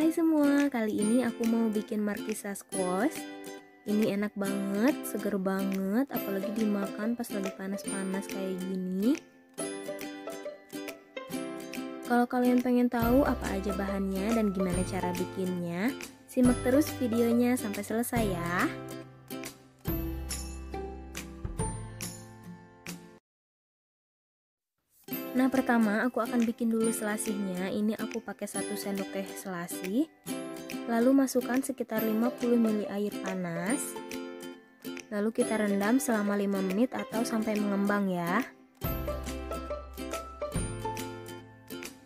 Hai semua, kali ini aku mau bikin markisa squash. Ini enak banget, seger banget, apalagi dimakan pas lagi panas-panas kayak gini. Kalau kalian pengen tahu apa aja bahannya dan gimana cara bikinnya, simak terus videonya sampai selesai ya. Nah, pertama aku akan bikin dulu selasihnya. Ini aku pakai 1 sendok teh selasih. Lalu masukkan sekitar 50 ml air panas. Lalu kita rendam selama 5 menit atau sampai mengembang ya.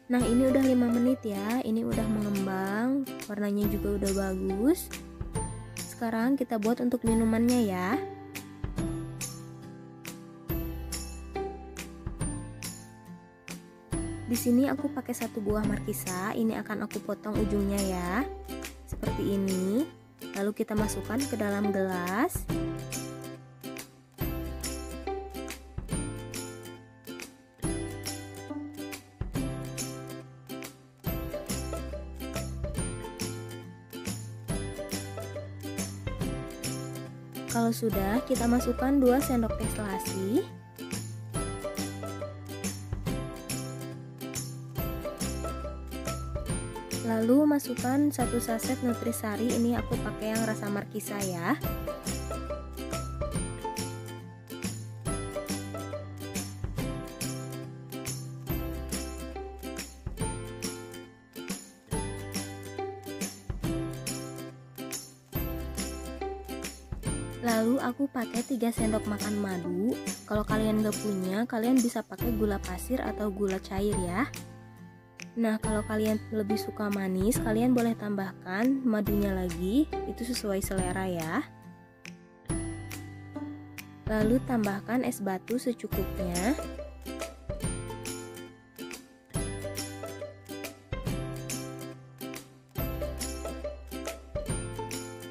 Nah, ini udah 5 menit ya. Ini udah mengembang, warnanya juga udah bagus. Sekarang kita buat untuk minumannya ya. Di sini aku pakai 1 buah markisa. Ini akan aku potong ujungnya ya. Seperti ini. Lalu kita masukkan ke dalam gelas. Kalau sudah, kita masukkan 2 sendok teh selasih. Lalu masukkan 1 saset nutrisari, ini aku pakai yang rasa markisa ya. Lalu aku pakai 3 sendok makan madu. Kalau kalian gak punya, kalian bisa pakai gula pasir atau gula cair ya. Nah, kalau kalian lebih suka manis, kalian boleh tambahkan madunya lagi, itu sesuai selera ya. Lalu tambahkan es batu secukupnya.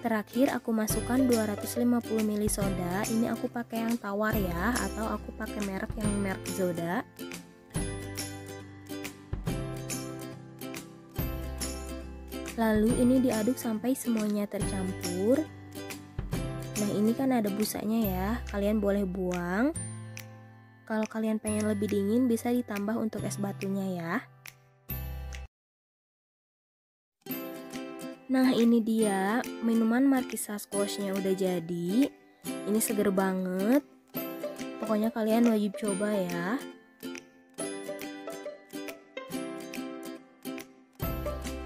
Terakhir aku masukkan 250 ml soda. Ini aku pakai yang tawar ya, atau aku pakai merek yang merek Zoda. Lalu ini diaduk sampai semuanya tercampur. Nah, ini kan ada busanya ya, kalian boleh buang. Kalau kalian pengen lebih dingin bisa ditambah untuk es batunya ya. Nah, ini dia minuman markisa squashnya udah jadi. Ini seger banget. Pokoknya kalian wajib coba ya.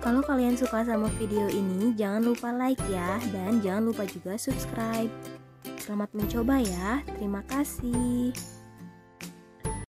Kalau kalian suka sama video ini, jangan lupa like ya, dan jangan lupa juga subscribe. Selamat mencoba ya, terima kasih.